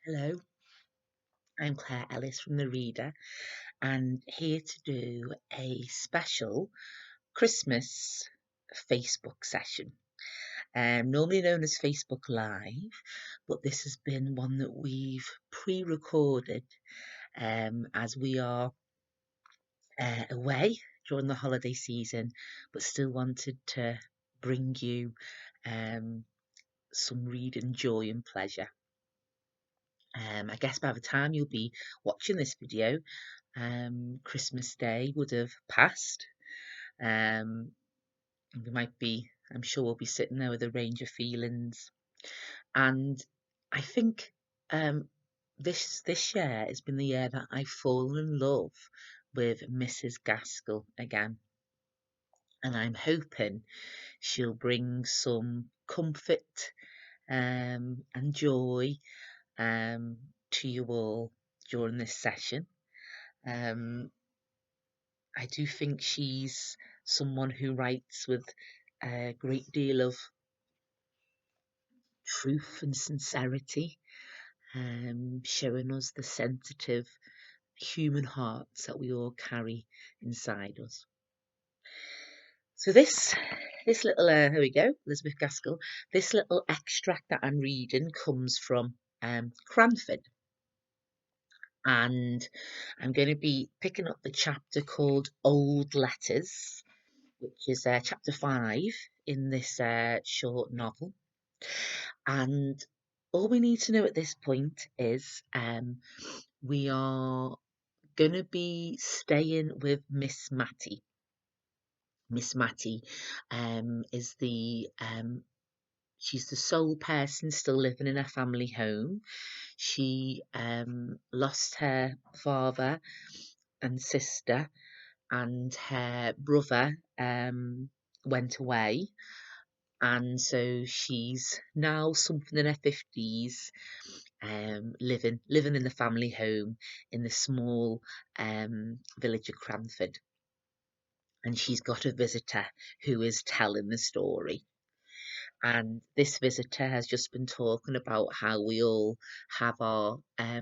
Hello, I'm Claire Ellis from The Reader and here to do a special Christmas Facebook session. Normally known as Facebook Live, but this has been one that we've pre-recorded as we are away during the holiday season, but still wanted to bring you some reading joy and pleasure. I guess by the time you'll be watching this video, Christmas Day would have passed. Um, we might be, I'm sure we'll be sitting there with a range of feelings. And I think this year has been the year that I've fallen in love with Mrs. Gaskell again. And I'm hoping she'll bring some comfort and joy to you all during this session. I do think she's someone who writes with a great deal of truth and sincerity, showing us the sensitive human hearts that we all carry inside us. So this little here we go, Elizabeth Gaskell. This little extract that I'm reading comes from Cranford, and I'm going to be picking up the chapter called Old Letters, which is chapter 5 in this short novel. And all we need to know at this point is we are going to be staying with Miss Matty. Miss Matty is she's the sole person still living in her family home. She lost her father and sister, and her brother went away, and so she's now something in her 50s, living in the family home in the small village of Cranford, and she's got a visitor who is telling the story. And this visitor has just been talking about how we all have our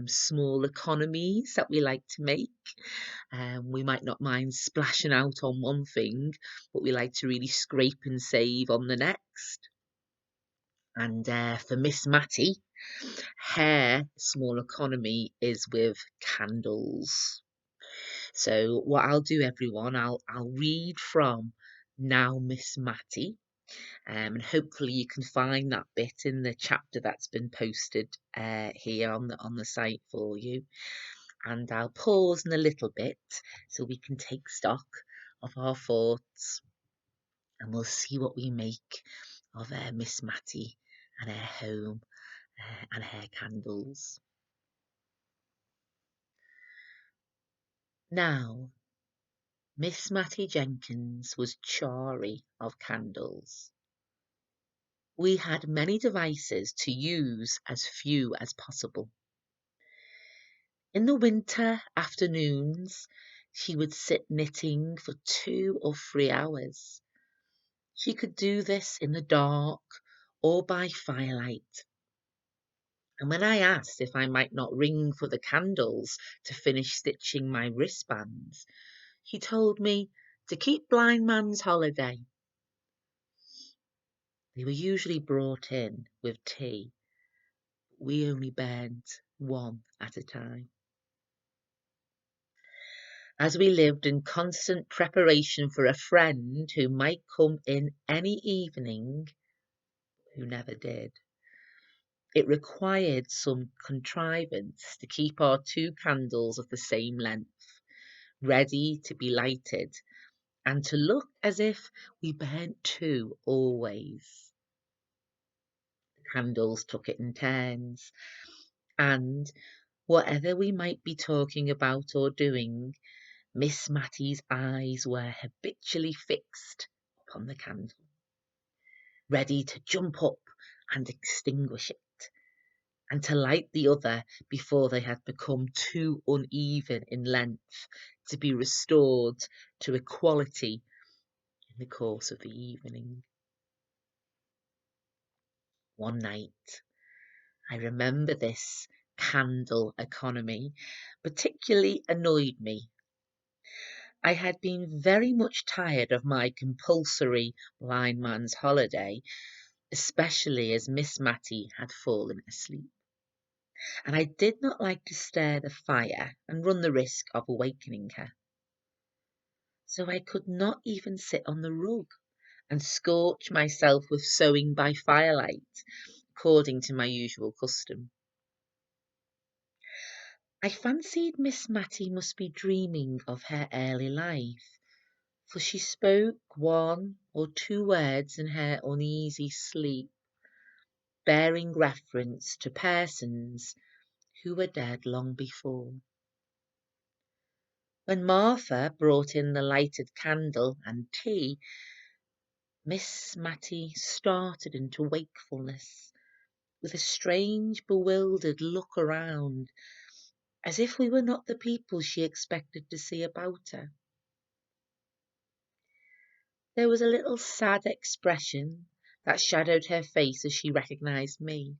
small economies that we like to make. We might not mind splashing out on one thing, but we like to really scrape and save on the next. And for Miss Matty, her small economy is with candles. So what I'll do, everyone, I'll read from Now Miss Matty, and hopefully you can find that bit in the chapter that's been posted here on the site for you. And I'll pause in a little bit so we can take stock of our thoughts, and we'll see what we make of Miss Matty and her home and her candles. Now, Miss Matty Jenkins was chary of candles. We had many devices to use as few as possible. In the winter afternoons, she would sit knitting for 2 or 3 hours. She could do this in the dark or by firelight. And when I asked if I might not ring for the candles to finish stitching my wristbands, she told me to keep blind man's holiday. They were usually brought in with tea. We only burnt one at a time. As we lived in constant preparation for a friend who might come in any evening, who never did, it required some contrivance to keep our 2 candles of the same length, ready to be lighted, and to look as if we burnt 2 always. The candles took it in turns, and whatever we might be talking about or doing, Miss Matty's eyes were habitually fixed upon the candle, ready to jump up and extinguish it, and to light the other before they had become too uneven in length to be restored to equality in the course of the evening. One night, I remember this candle economy particularly annoyed me. I had been very much tired of my compulsory blind man's holiday, especially as Miss Matty had fallen asleep, and I did not like to stir the fire and run the risk of awakening her. So I could not even sit on the rug and scorch myself with sewing by firelight, according to my usual custom. I fancied Miss Matty must be dreaming of her early life, for she spoke one or two words in her uneasy sleep, bearing reference to persons who were dead long before. When Martha brought in the lighted candle and tea, Miss Matty started into wakefulness, with a strange bewildered look around, as if we were not the people she expected to see about her. There was a little sad expression that shadowed her face as she recognised me.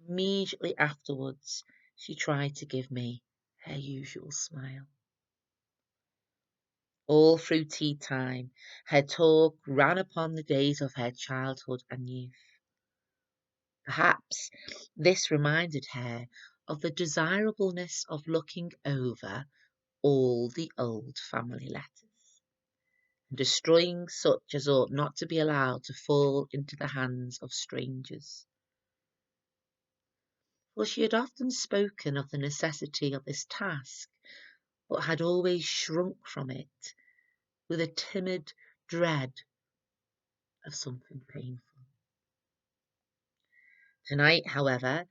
Immediately afterwards, she tried to give me her usual smile. All through tea time, her talk ran upon the days of her childhood and youth. Perhaps this reminded her of the desirableness of looking over all the old family letters, and destroying such as ought not to be allowed to fall into the hands of strangers. For she had often spoken of the necessity of this task, but had always shrunk from it with a timid dread of something painful. Tonight, however,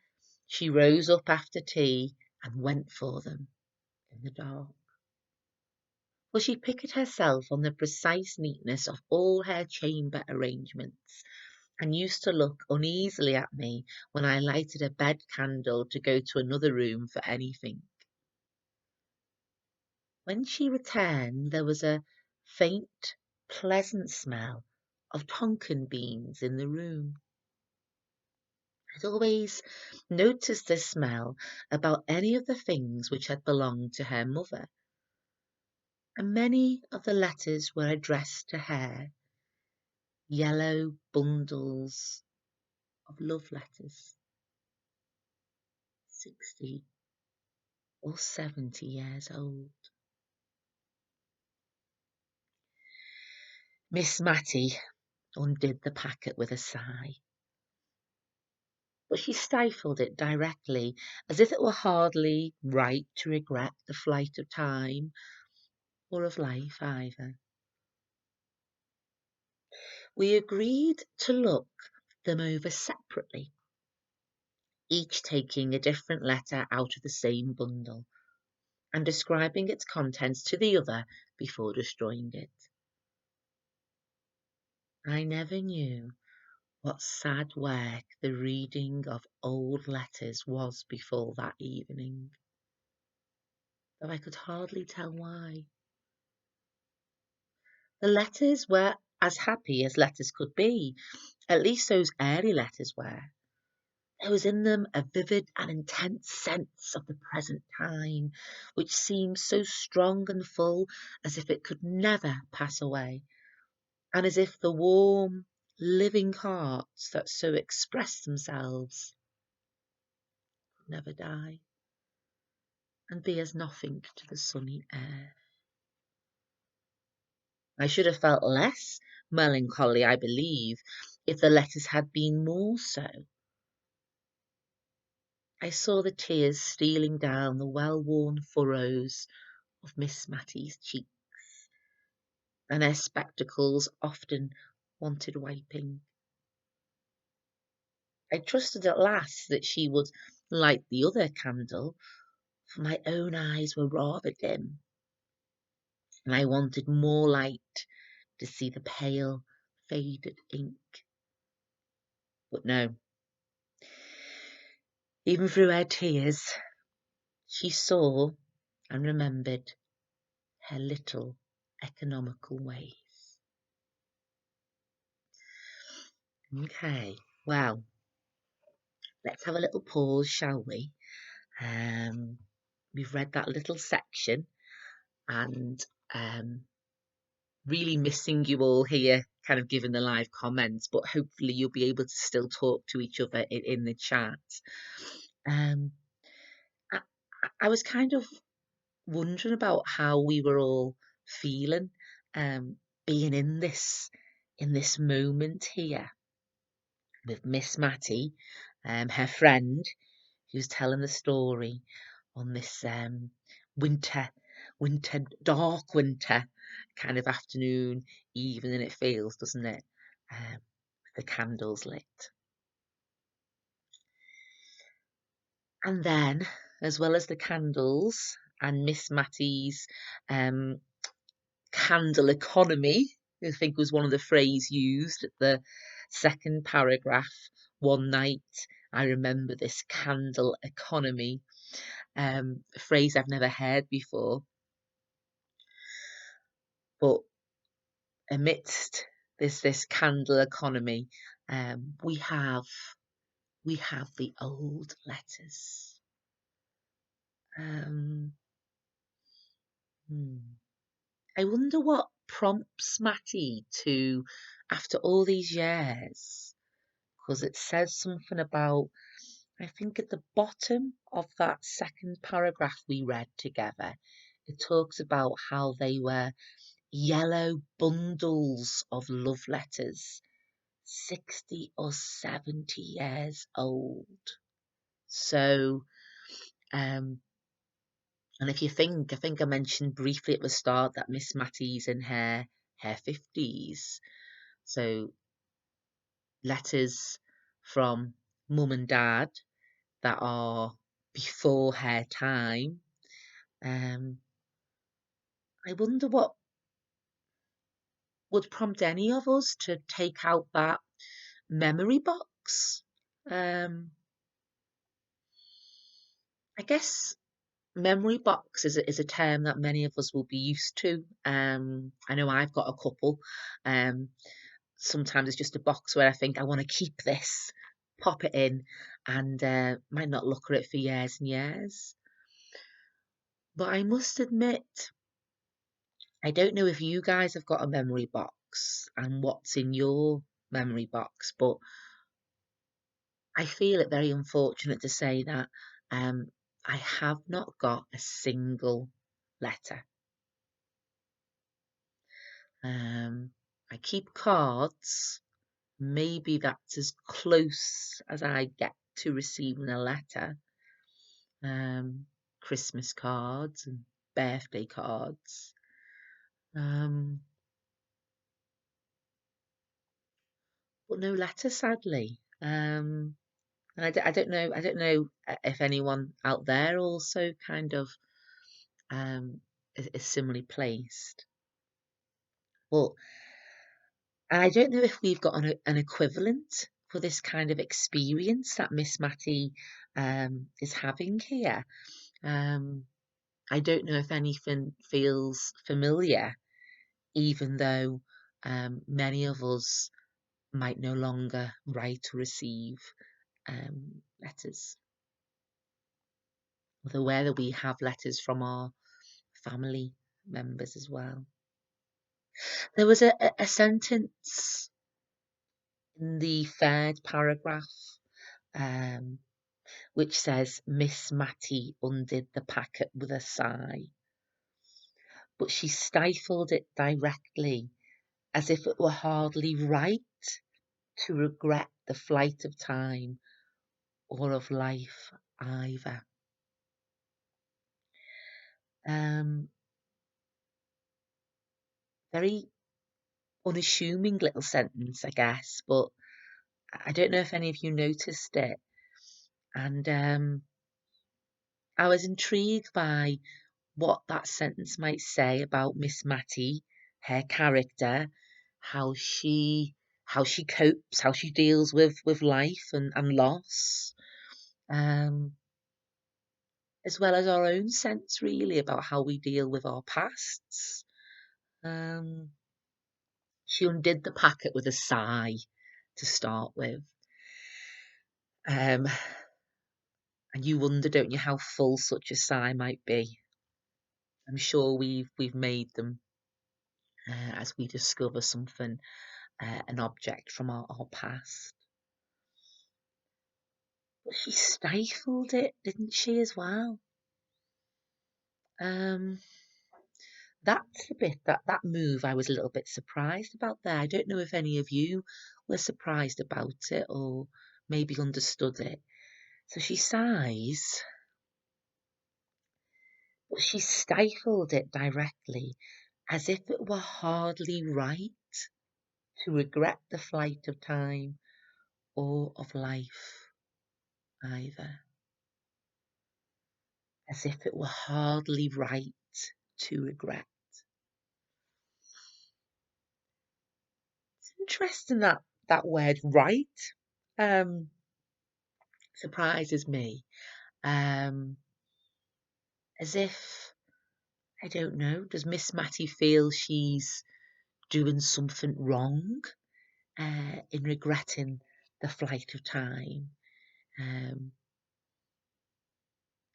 she rose up after tea and went for them in the dark. For she piqued herself on the precise neatness of all her chamber arrangements, and used to look uneasily at me when I lighted a bed candle to go to another room for anything. When she returned, there was a faint, pleasant smell of tonkin beans in the room. I'd always noticed this smell about any of the things which had belonged to her mother, and many of the letters were addressed to her, yellow bundles of love letters, 60 or 70 years old. Miss Matty undid the packet with a sigh, but she stifled it directly, as if it were hardly right to regret the flight of time, or of life either. We agreed to look them over separately, each taking a different letter out of the same bundle, and describing its contents to the other before destroying it. I never knew what sad work the reading of old letters was before that evening, though I could hardly tell why. The letters were as happy as letters could be, at least those early letters were. There was in them a vivid and intense sense of the present time, which seemed so strong and full as if it could never pass away, and as if the warm, living hearts that so expressed themselves could never die, and be as nothing to the sunny air. I should have felt less melancholy, I believe, if the letters had been more so. I saw the tears stealing down the well-worn furrows of Miss Matty's cheeks, and her spectacles often wanted wiping. I trusted at last that she would light the other candle, for my own eyes were rather dim, and I wanted more light to see the pale, faded ink. But no, even through her tears, she saw and remembered her little economical ways. Okay, well, let's have a little pause, shall we? We've read that little section, and really missing you all here, kind of giving the live comments, but hopefully you'll be able to still talk to each other in the chat. Um, I, I was kind of wondering about how we were all feeling, being in this moment here with Miss Matty, her friend, who's telling the story on this winter, dark winter kind of afternoon, evening it feels, doesn't it? The candles lit. And then, as well as the candles and Miss Matty's um, candle economy, I think was one of the phrases used at the second paragraph. One night, I remember this candle economy, a phrase I've never heard before. But amidst this candle economy, we have the old letters. I wonder what prompts Matty to, after all these years, because it says something about, I think at the bottom of that second paragraph we read together, it talks about how they were yellow bundles of love letters, 60 or 70 years old. So, and if you think, I think I mentioned briefly at the start that Miss Matty's in her 50s. So letters from mum and dad that are before her time. I wonder what would prompt any of us to take out that memory box. I guess memory box is a term that many of us will be used to. I know I've got a couple. Sometimes it's just a box where I think I want to keep this, pop it in, and might not look at it for years and years. But I must admit, I don't know if you guys have got a memory box and what's in your memory box, but I feel it very unfortunate to say that I have not got a single letter. I keep cards. Maybe that's as close as I get to receiving a letter. Christmas cards and birthday cards. But no letter, sadly. And I don't know. I don't know if anyone out there also kind of is similarly placed. But I don't know if we've got an equivalent for this kind of experience that Miss Matty is having here. I don't know if anything feels familiar, even though many of us might no longer write or receive letters. Although whether we have letters from our family members as well. There was a sentence in the third paragraph which says, Miss Matty undid the packet with a sigh. But she stifled it directly, as if it were hardly right to regret the flight of time or of life either. Very unassuming little sentence, I guess, but I don't know if any of you noticed it. And I was intrigued by what that sentence might say about Miss Matty, her character, how she copes, how she deals with life and loss, as well as our own sense really about how we deal with our pasts. She undid the packet with a sigh to start with. Um, and you wonder, don't you, how full such a sigh might be. I'm sure we've made them as we discover something, an object from our past. But she stifled it, didn't she, as well? Um, that's the bit that move I was a little bit surprised about there. I don't know if any of you were surprised about it or maybe understood it. So she sighs, but she stifled it directly, as if it were hardly right to regret the flight of time or of life either. As if it were hardly right to regret. It's interesting that word right um, surprises me. Um, as if, I don't know, does Miss Matty feel she's doing something wrong in regretting the flight of time, um,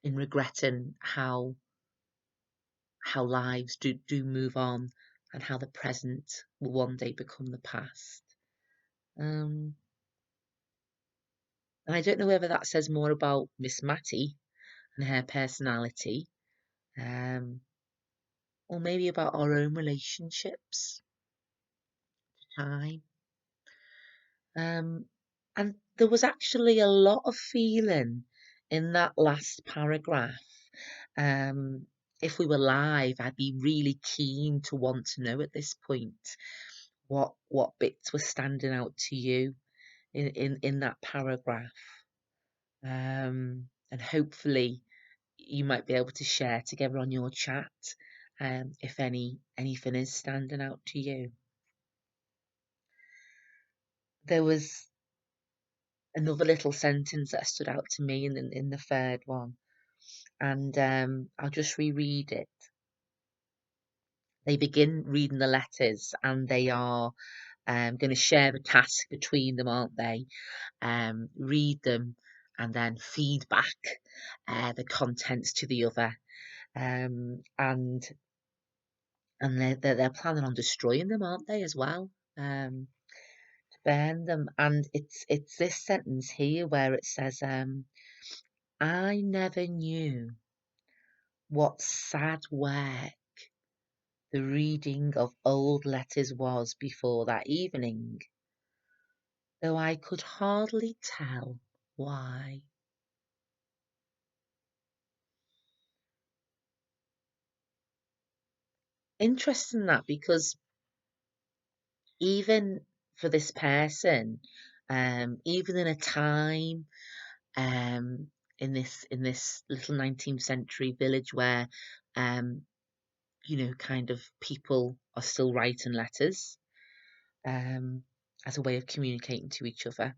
in regretting how lives do move on and how the present will one day become the past. And I don't know whether that says more about Miss Matty and her personality, um, or maybe about our own relationships to time. And there was actually a lot of feeling in that last paragraph. Um, if we were live, I'd be really keen to want to know at this point what bits were standing out to you in that paragraph. And hopefully you might be able to share together on your chat if anything is standing out to you. There was another little sentence that stood out to me in the third one, and I'll just reread it. They begin reading the letters, and they are going to share the task between them, aren't they? Read them and then feed back the contents to the other, and they're planning on destroying them, aren't they, as well? To burn them. And it's this sentence here where it says, I never knew what sad work the reading of old letters was before that evening, though I could hardly tell why. Interesting that, because even for this person, even in a time, um, in this little 19th century village where, um, kind of people are still writing letters, um, as a way of communicating to each other,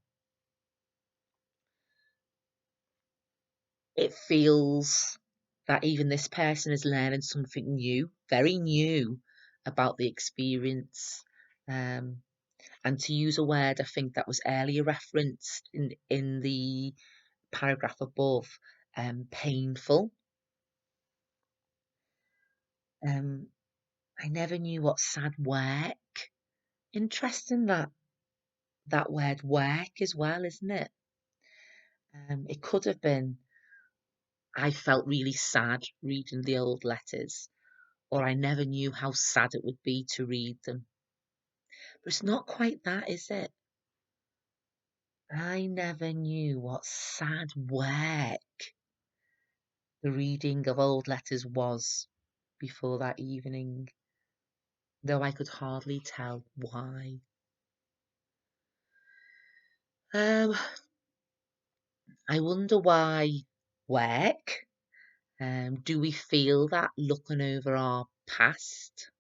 it feels that even this person is learning something new, very new, about the experience. Um, and to use a word I think that was earlier referenced in the paragraph above, painful. Um, I never knew what sad work. Interesting that word work as well, isn't it? It could have been, I felt really sad reading the old letters, or I never knew how sad it would be to read them. But it's not quite that, is it? I never knew what sad work the reading of old letters was before that evening, though I could hardly tell why. Um, I wonder why work. Do we feel that looking over our past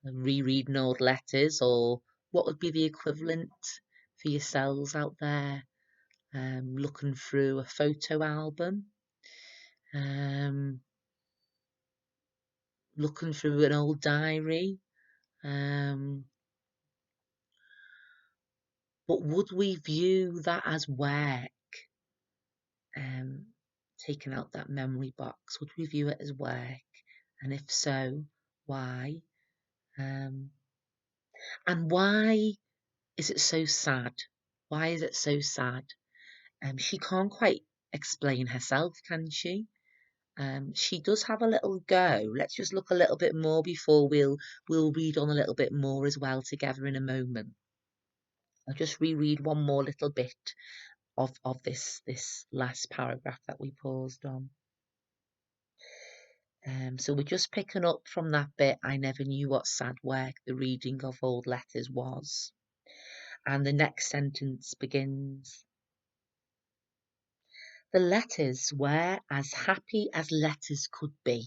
and rereading old letters, or what would be the equivalent for yourselves out there? Looking through a photo album, um, looking through an old diary. Um, but would we view that as work? um, taken out that memory box, would we view it as work? And if so, why? Um, and why is it so sad? Why is it so sad? She can't quite explain herself, can she? She does have a little go. Let's just look a little bit more before we'll read on a little bit more as well together in a moment. I'll just reread one more little bit of this last paragraph that we paused on. So we're just picking up from that bit. I never knew what sad work the reading of old letters was. And the next sentence begins. The letters were as happy as letters could be.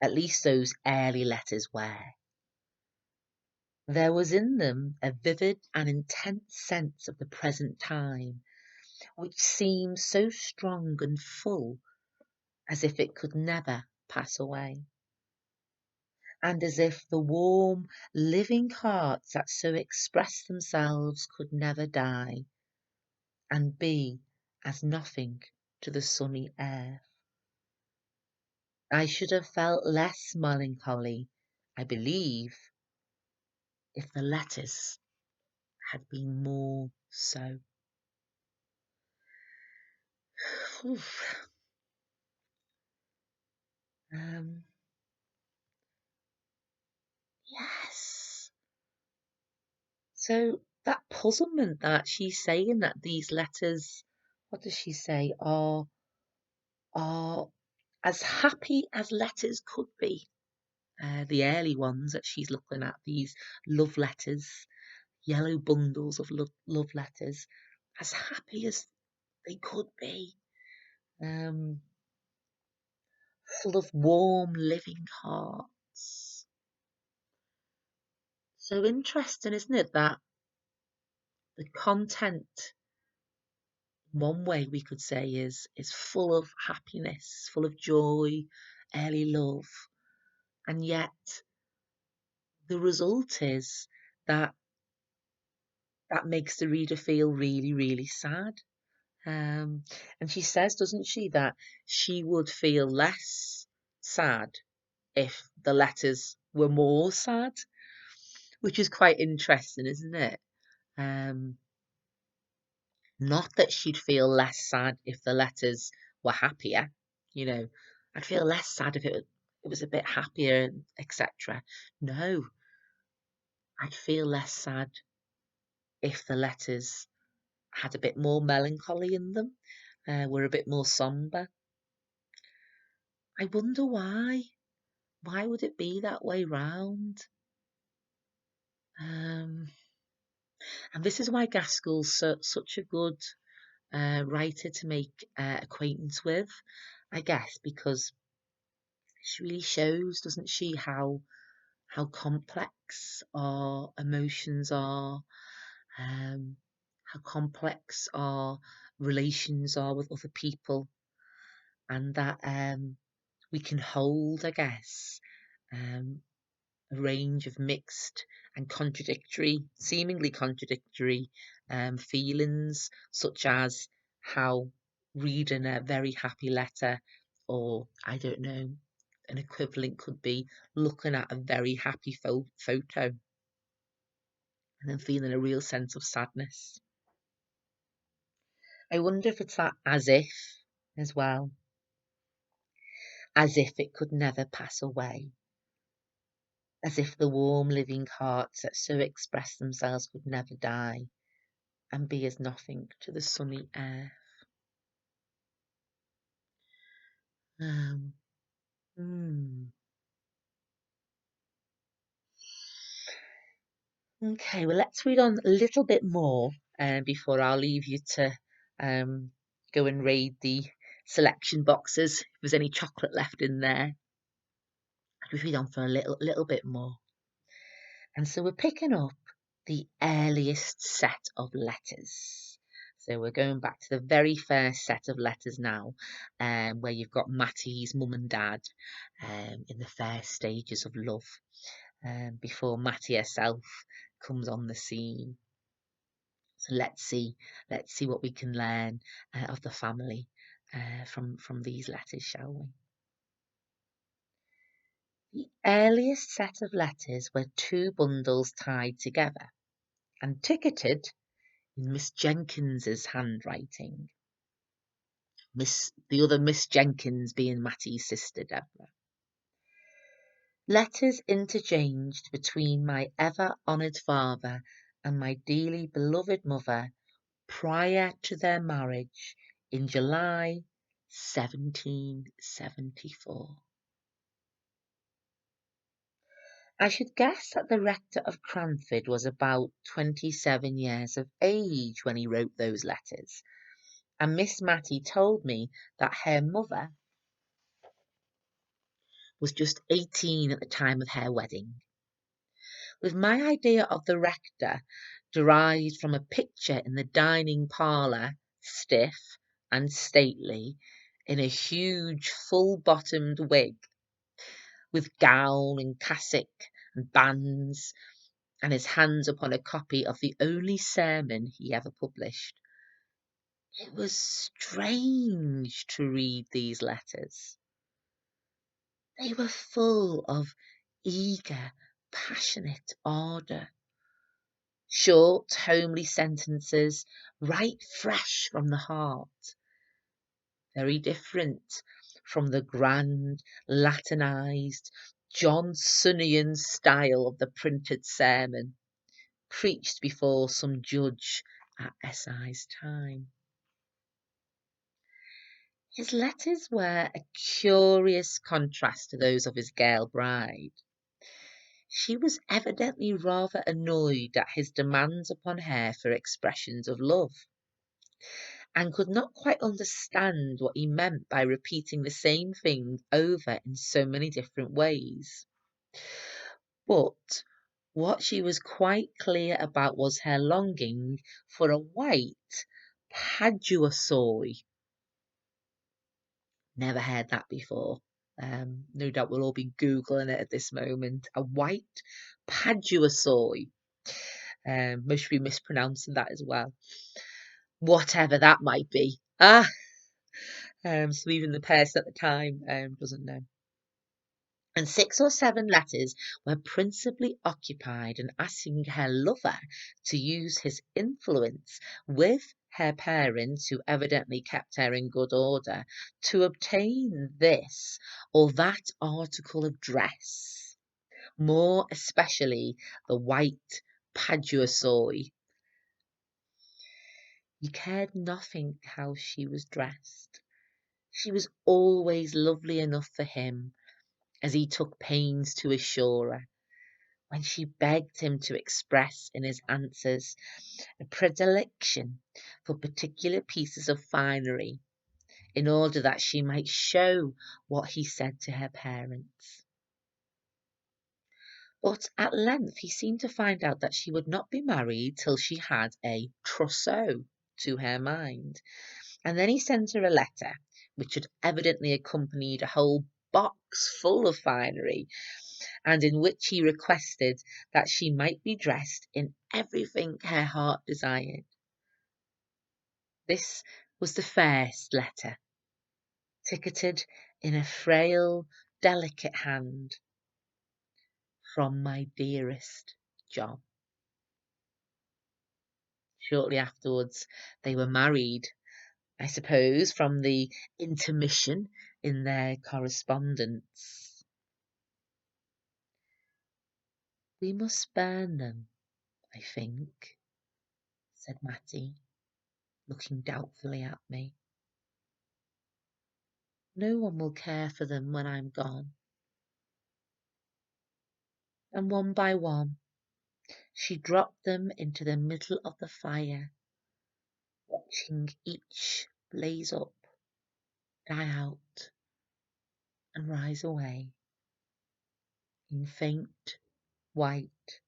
At least those early letters were. There was in them a vivid and intense sense of the present time, which seemed so strong and full as if it could never pass away, and as if the warm, living hearts that so expressed themselves could never die, and be as nothing to the sunny air. I should have felt less melancholy, I believe, if the letters had been more so. Um, yes. So that puzzlement that she's saying that these letters, what does she say, are as happy as letters could be. The early ones that she's looking at, these love letters, yellow bundles of love letters, as happy as they could be. Um, Full of warm, living hearts. So interesting, isn't it, that the content, one way we could say, is full of happiness, full of joy, early love, and yet the result is that that makes the reader feel really, really sad. And she says, doesn't she, that she would feel less sad if the letters were more sad, which is quite interesting, isn't it? Um, Not that she'd feel less sad if the letters were happier. You know, I'd feel less sad if it was a bit happier, etc. No, I'd feel less sad if the letters had a bit more melancholy in them, were a bit more somber. I wonder why. Why would it be that way round? Um, and this is why Gaskell's such a good writer to make acquaintance with, I guess, because she really shows, doesn't she, how complex our emotions are, how complex our relations are with other people, and that we can hold, I guess, um, a range of mixed and contradictory, seemingly contradictory feelings, such as how reading a very happy letter, or I don't know, an equivalent could be looking at a very happy photo and then feeling a real sense of sadness. I wonder if it's that as if as well, as if it could never pass away, as if the warm living hearts that so express themselves could never die and be as nothing to the sunny air. Um, hmm. Okay, well, let's read on a little bit more before I'll leave you to um, go and raid the selection boxes. If there's any chocolate left in there, I'll read on for a little bit more. And so we're picking up the earliest set of letters. So we're going back to the very first set of letters now, where you've got Mattie's mum and dad in the first stages of love, before Mattie herself comes on the scene. So let's see what we can learn of the family from these letters, shall we? The earliest set of letters were two bundles tied together and ticketed in Miss Jenkins's handwriting. The other Miss Jenkins being Matty's sister Deborah. Letters interchanged between my ever-honoured father and my dearly beloved mother prior to their marriage in July 1774. I should guess that the rector of Cranford was about 27 years of age when he wrote those letters, and Miss Matty told me that her mother was just 18 at the time of her wedding. With my idea of the rector derived from a picture in the dining parlour, stiff and stately, in a huge full-bottomed wig, with gown and cassock and bands, and his hands upon a copy of the only sermon he ever published. It was strange to read these letters. They were full of eager, passionate ardour. Short, homely sentences, right fresh from the heart. Very different from the grand, Latinized, Johnsonian style of the printed sermon, preached before some judge at Assize time. His letters were a curious contrast to those of his girl bride. She was evidently rather annoyed at his demands upon her for expressions of love, and could not quite understand what he meant by repeating the same thing over in so many different ways. But what she was quite clear about was her longing for a white paduasoy. Never heard that before. No doubt we'll all be Googling it at this moment. A white paduasoy. Most be mispronouncing that as well. Whatever that might be. So even the person at the time doesn't know. And 6 or 7 letters were principally occupied in asking her lover to use his influence with her parents, who evidently kept her in good order, to obtain this or that article of dress, more especially the white paduasoy. He cared nothing how she was dressed. She was always lovely enough for him, as he took pains to assure her, when she begged him to express in his answers a predilection for particular pieces of finery, in order that she might show what he said to her parents. But at length he seemed to find out that she would not be married till she had a trousseau to her mind, and then he sent her a letter, which had evidently accompanied a whole box full of finery, and in which he requested that she might be dressed in everything her heart desired. This was the first letter, ticketed in a frail, delicate hand, from my dearest John. Shortly afterwards, they were married, I suppose, from the intermission in their correspondence. We must burn them, I think, said Matty, looking doubtfully at me. No one will care for them when I'm gone. And one by one, she dropped them into the middle of the fire, watching each blaze up, die out, and rise away in faint, white,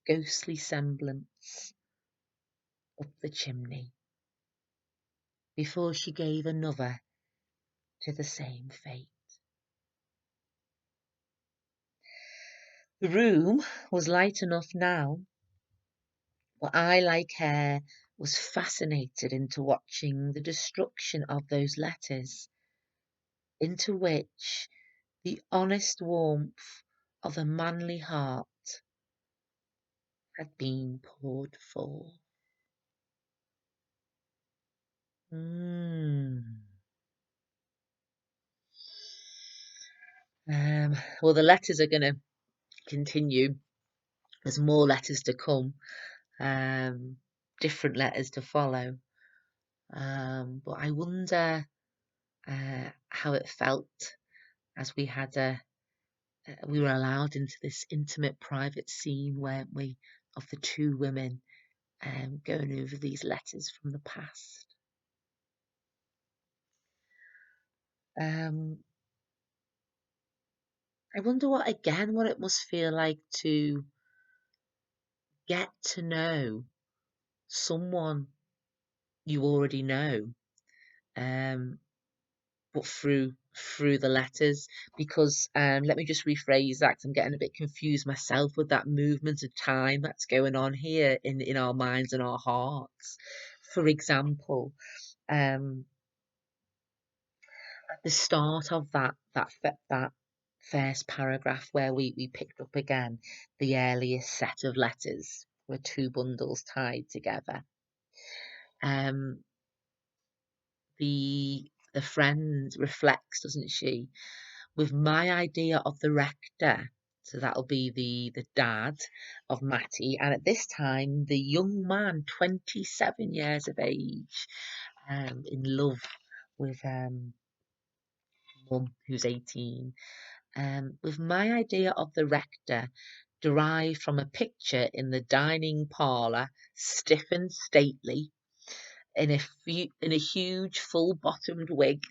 ghostly semblance up the chimney, before she gave another to the same fate. The room was light enough now, Well, I, like her, was fascinated into watching the destruction of those letters, into which the honest warmth of a manly heart had been poured forth. Mm. Well, the letters are going to continue. There's more letters to come, different letters to follow. But I wonder how it felt as we were allowed into this intimate, private scene, weren't we, of the two women going over these letters from the past. Um, I wonder what it must feel like to get to know someone you already know, um, but through the letters. Because let me just rephrase that, 'cause I'm getting a bit confused myself with that movement of time that's going on here in our minds and our hearts. For example, um, at the start of that first paragraph, where we picked up again the earliest set of letters were two bundles tied together. Um, the friend reflects, doesn't she, with my idea of the rector. So that'll be the dad of Matty, and at this time the young man, 27 years of age, in love with mum, who's 18. With my idea of the rector derived from a picture in the dining parlour, stiff and stately, in a huge full-bottomed wig,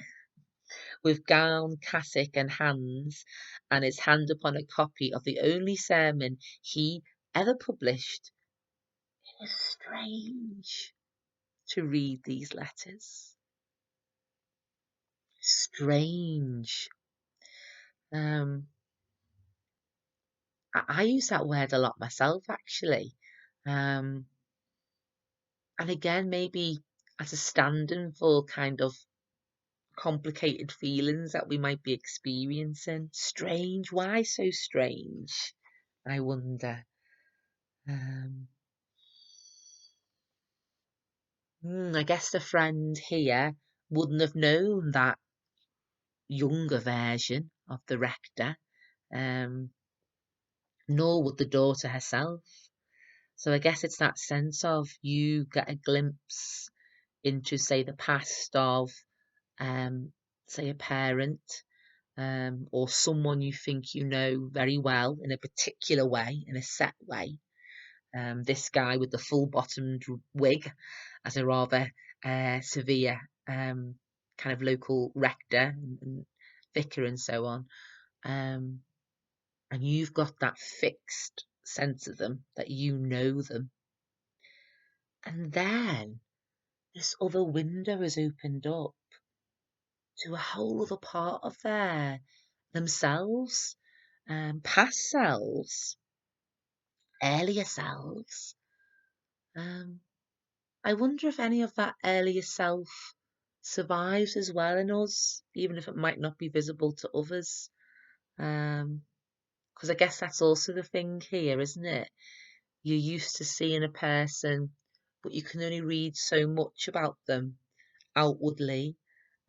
with gown, cassock, and hands, and his hand upon a copy of the only sermon he ever published. It was strange to read these letters. Strange. Um, I use that word a lot myself, actually. And again, maybe as a stand-in for kind of complicated feelings that we might be experiencing. Strange. Why so strange? I wonder. Um, I guess the friend here wouldn't have known that younger version of the rector, um, nor would the daughter herself. So I guess it's that sense of you get a glimpse into, say, the past of, say, a parent, or someone you think you know very well in a particular way, in a set way. This guy with the full-bottomed wig as a rather severe kind of local rector and vicar and so on. And you've got that fixed sense of them, that you know them. And then this other window is opened up to a whole other part of themselves, past selves, earlier selves. I wonder if any of that earlier self survives as well in us, even if it might not be visible to others. Because I guess that's also the thing here, isn't it? You're used to seeing a person, but you can only read so much about them outwardly,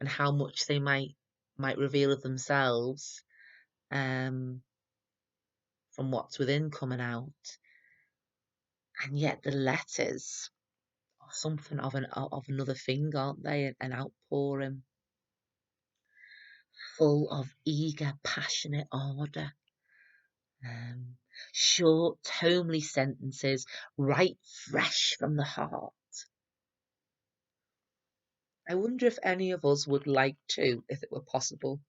and how much they might reveal of themselves, um, from what's within coming out. And yet the letters are something of another thing, aren't they? An outpouring, full of eager, passionate ardour. Um, Short, homely sentences, right fresh from the heart. I wonder if any of us would like to, if it were possible,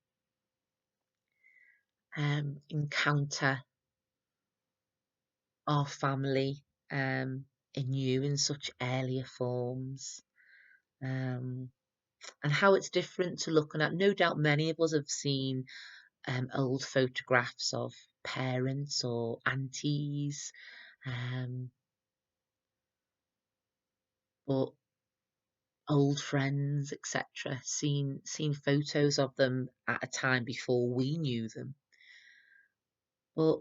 encounter our family anew in such earlier forms. And how it's different to looking at. No doubt many of us have seen old photographs of, parents or aunties, um, but old friends, etc. Seen photos of them at a time before we knew them. But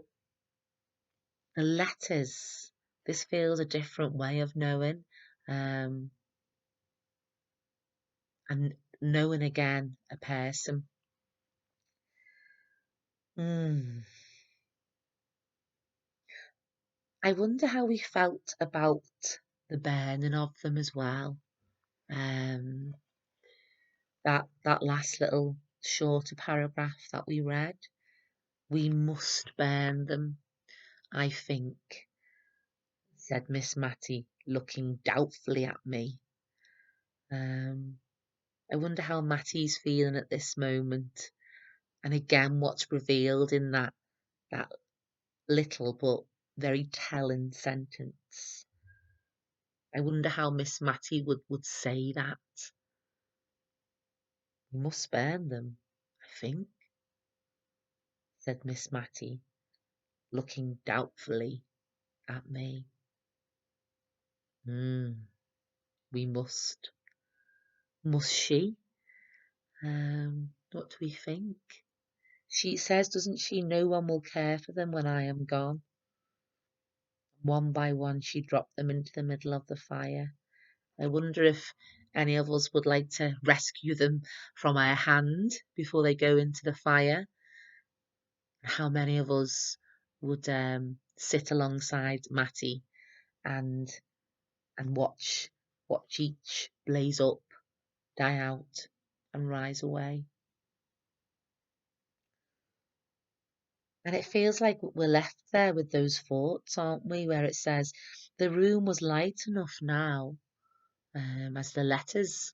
the letters, this feels a different way of knowing, and knowing again a person. I wonder how we felt about the burning of them as well. Um, that last little shorter paragraph that we read. We must burn them, I think, said Miss Matty, looking doubtfully at me. I wonder how Matty's feeling at this moment, and again what's revealed in that little but very telling sentence. I wonder how Miss Matty would say that. We must burn them, I think, said Miss Matty, looking doubtfully at me. We must. Must she? What do we think? She says, doesn't she, no one will care for them when I am gone. One by one she dropped them into the middle of the fire. I wonder if any of us would like to rescue them from our hand before they go into the fire. How many of us would sit alongside Matty and watch each blaze up, die out, and rise away. And it feels like we're left there with those thoughts, aren't we? Where it says the room was light enough now, as the letters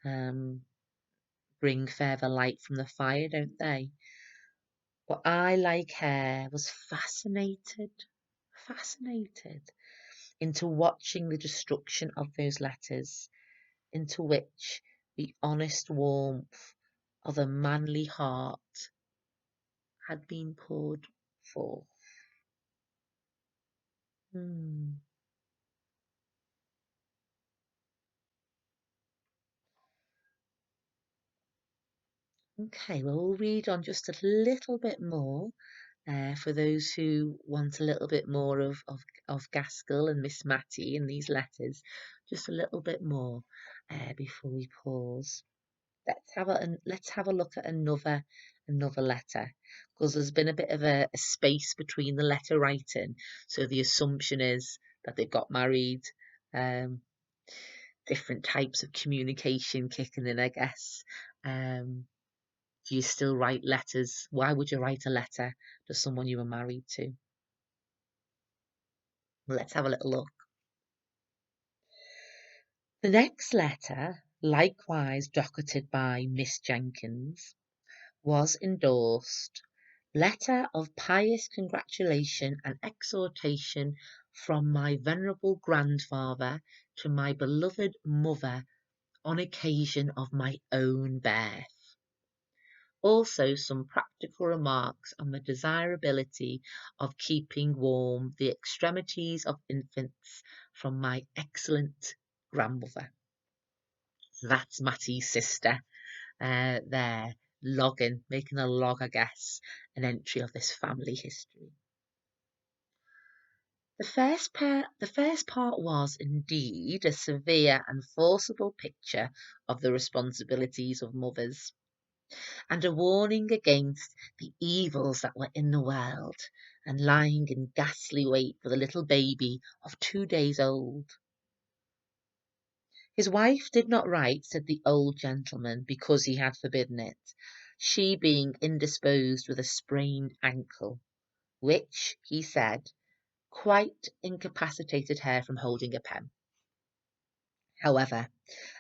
bring further light from the fire, don't they? But I, like her, was fascinated into watching the destruction of those letters, into which the honest warmth of a manly heart had been poured forth. Okay, well, we'll read on just a little bit more for those who want a little bit more of Gaskell and Miss Matty in these letters. Just a little bit more before we pause. Let's have a look at another letter, because there's been a bit of a space between the letter writing, so the assumption is that they've got married. Different types of communication kicking in, I guess. Do you still write letters? Why would you write a letter to someone you were married to? Well, let's have a little look. The next letter, likewise docketed by Miss Jenkins, was endorsed "Letter of pious congratulation and exhortation from my venerable grandfather to my beloved mother on occasion of my own birth. Also some practical remarks on the desirability of keeping warm the extremities of infants from my excellent grandmother." That's Matty's sister there, making a log, I guess, an entry of this family history. The first part was indeed a severe and forcible picture of the responsibilities of mothers, and a warning against the evils that were in the world, and lying in ghastly wait for the little baby of 2 days old. His wife did not write, said the old gentleman, because he had forbidden it, she being indisposed with a sprained ankle, which, he said, quite incapacitated her from holding a pen. However,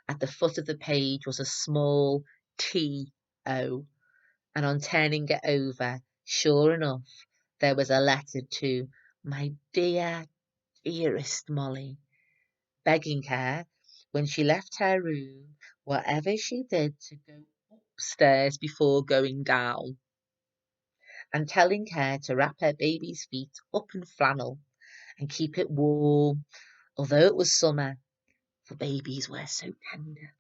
at the foot of the page was a small T.O., and on turning it over, sure enough, there was a letter to "my dearest Molly," begging her, when she left her room, whatever she did, to go upstairs before going down, and telling her to wrap her baby's feet up in flannel and keep it warm, although it was summer, for babies were so tender.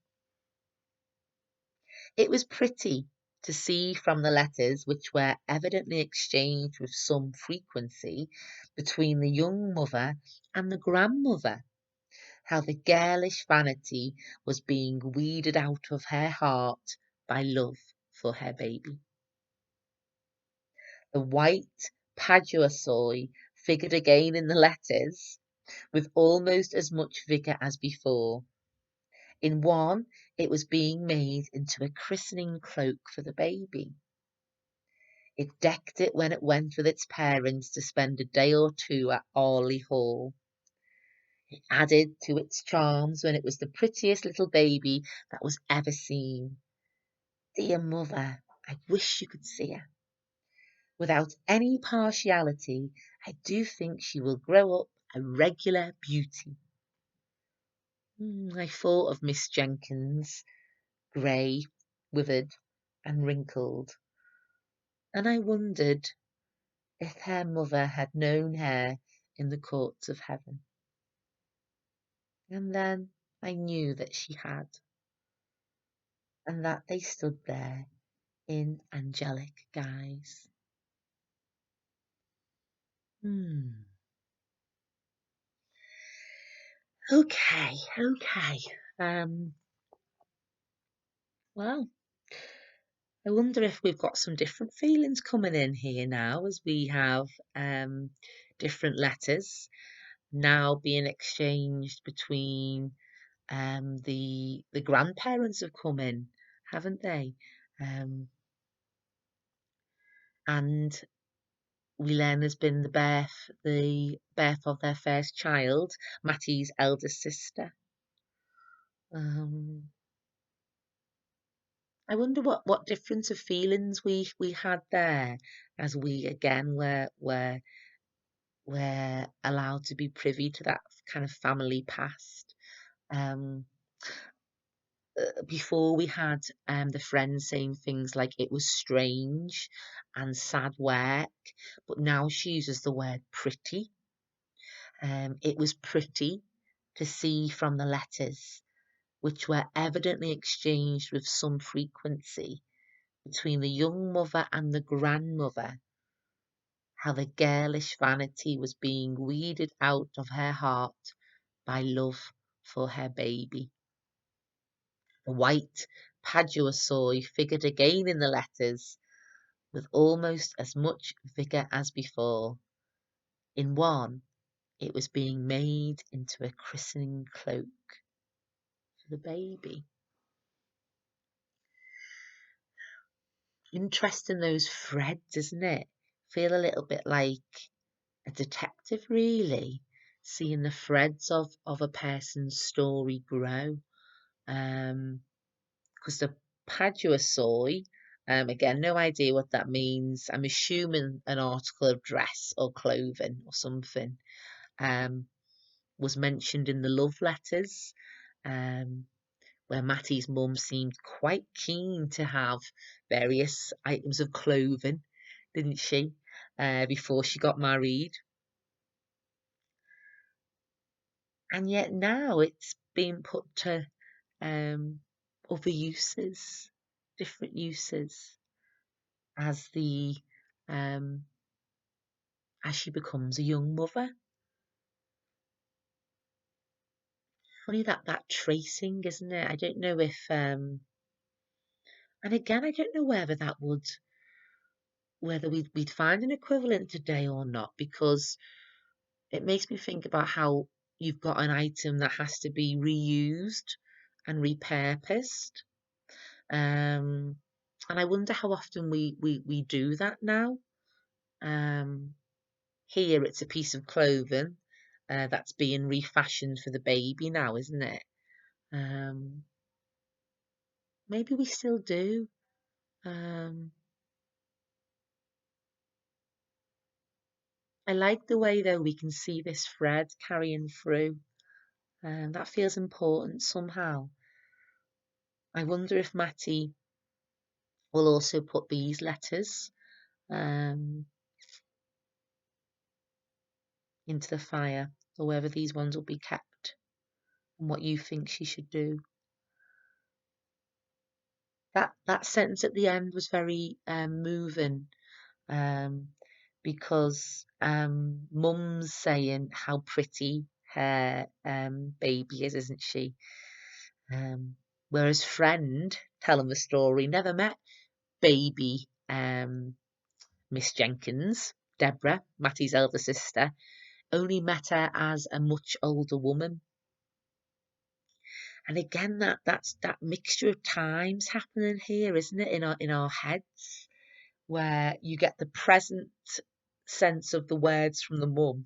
It was pretty to see from the letters, which were evidently exchanged with some frequency between the young mother and the grandmother, how the girlish vanity was being weeded out of her heart by love for her baby. The white paduasoy figured again in the letters with almost as much vigour as before. In one, it was being made into a christening cloak for the baby. It decked it when it went with its parents to spend a day or two at Arley Hall. It added to its charms when it was the prettiest little baby that was ever seen. Dear mother, I wish you could see her. Without any partiality, I do think she will grow up a regular beauty. I thought of Miss Jenkins, grey, withered, and wrinkled, and I wondered if her mother had known her in the courts of heaven. And then I knew that she had, and that they stood there in angelic guise. Okay. Well, I wonder if we've got some different feelings coming in here now, as we have different letters now being exchanged between the grandparents have come in, haven't they? And we learn there's been the birth of their first child, Matty's eldest sister. I wonder what difference of feelings we had there, as we again were allowed to be privy to that kind of family past. Before we had the friends saying things like it was strange and sad work, but now she uses the word pretty. It was pretty to see from the letters, which were evidently exchanged with some frequency between the young mother and the grandmother, how the girlish vanity was being weeded out of her heart by love for her baby. The white paduasoy figured again in the letters with almost as much vigour as before. In one, it was being made into a christening cloak for the baby. Interesting, those threads, isn't it? Feel a little bit like a detective, really, seeing the threads of a person's story grow. Because the paduasoy, again, no idea what that means. I'm assuming an article of dress or clothing or something, was mentioned in the love letters, where Matty's mum seemed quite keen to have various items of clothing, didn't she, before she got married. And yet now it's been put to other uses, different uses, as the as she becomes a young mother. Funny that tracing, isn't it? I don't know if and again I don't know whether we'd find an equivalent today or not, because it makes me think about how you've got an item that has to be reused and repurposed. And I wonder how often we do that now. Here it's a piece of clothing that's being refashioned for the baby now, isn't it? Maybe we still do. I like the way, though, we can see this thread carrying through. That feels important somehow. I wonder if Matty will also put these letters into the fire, or whether these ones will be kept and what you think she should do. That sentence at the end was very moving, um, because Mum's saying how pretty her baby is, isn't she? Um, Whereas friend telling the story never met baby Miss Jenkins, Deborah, Matty's elder sister, only met her as a much older woman. And again, that's that mixture of times happening here, isn't it? In our heads, where you get the present sense of the words from the mum,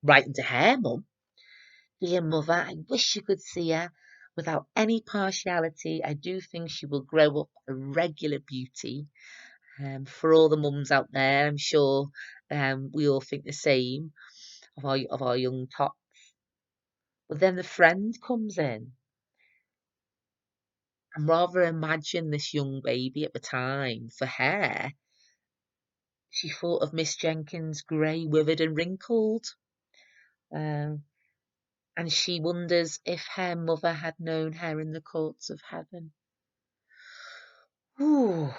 writing to her mum, dear mother, I wish you could see her. Without any partiality, I do think she will grow up a regular beauty. For all the mums out there, I'm sure we all think the same of our young tots. But then the friend comes in, and rather imagine this young baby at the time, for her, she thought of Miss Jenkins grey, withered, and wrinkled. Um, and she wonders if her mother had known her in the courts of heaven. Ooh,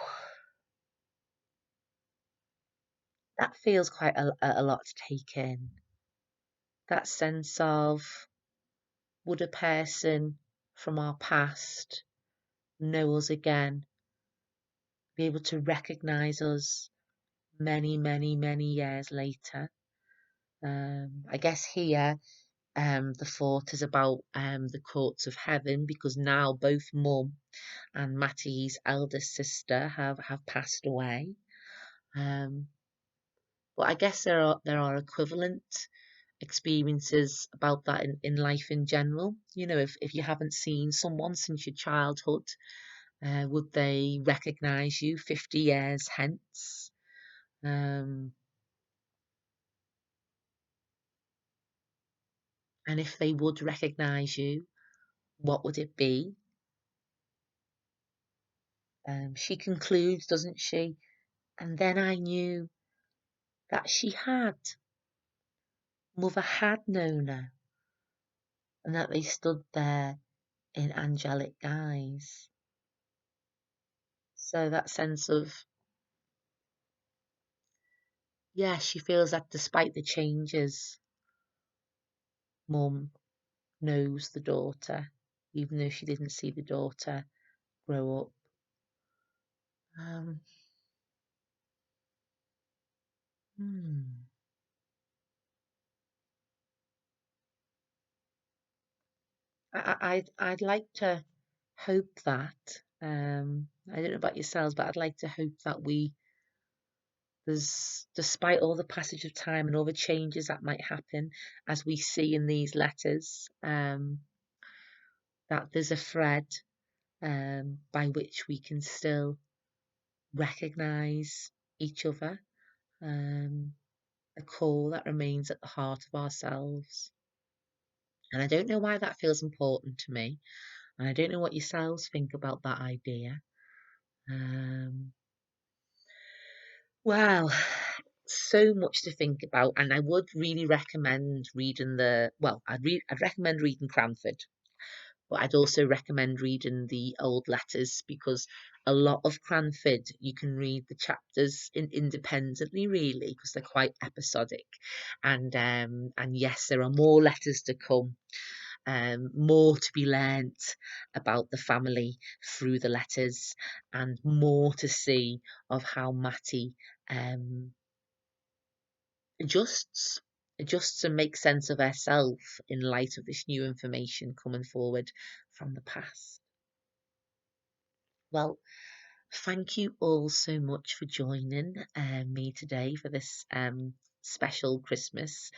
that feels quite a lot to take in. That sense of, would a person from our past know us again, be able to recognise us many, many, many years later? I guess here the thought is about the courts of heaven, because now both Mum and Matty's eldest sister have passed away. But I guess there are equivalent experiences about that in life in general. You know, if you haven't seen someone since your childhood, would they recognise you 50 years hence? Um, and if they would recognise you, what would it be? She concludes, doesn't she? And then I knew that she had. Mother had known her, and that they stood there in angelic guise. So that sense of, yeah, she feels that despite the changes, Mum knows the daughter, even though she didn't see the daughter grow up. Um, hmm. I'd like to hope that. I don't know about yourselves, but I'd like to hope that there's, despite all the passage of time and all the changes that might happen, as we see in these letters, that there's a thread by which we can still recognise each other, a call that remains at the heart of ourselves. And I don't know why that feels important to me, and I don't know what yourselves think about that idea. Um, well, so much to think about, and I would really recommend reading I'd recommend reading Cranford, but I'd also recommend reading the old letters, because a lot of Cranford you can read the chapters independently, really, because they're quite episodic, and yes, there are more letters to come. More to be learnt about the family through the letters, and more to see of how Matty um, adjusts and makes sense of herself in light of this new information coming forward from the past. Well, thank you all so much for joining me today for this special Christmas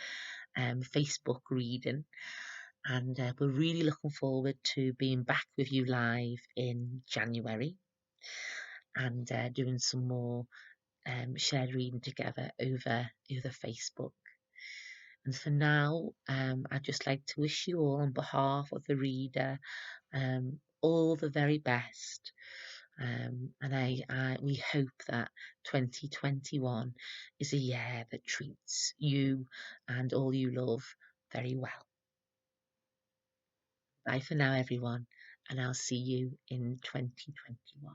Facebook reading. And we're really looking forward to being back with you live in January, and doing some more shared reading together over Facebook. And for now, I'd just like to wish you all, on behalf of the reader, all the very best. And we hope that 2021 is a year that treats you and all you love very well. Bye for now, everyone, and I'll see you in 2021.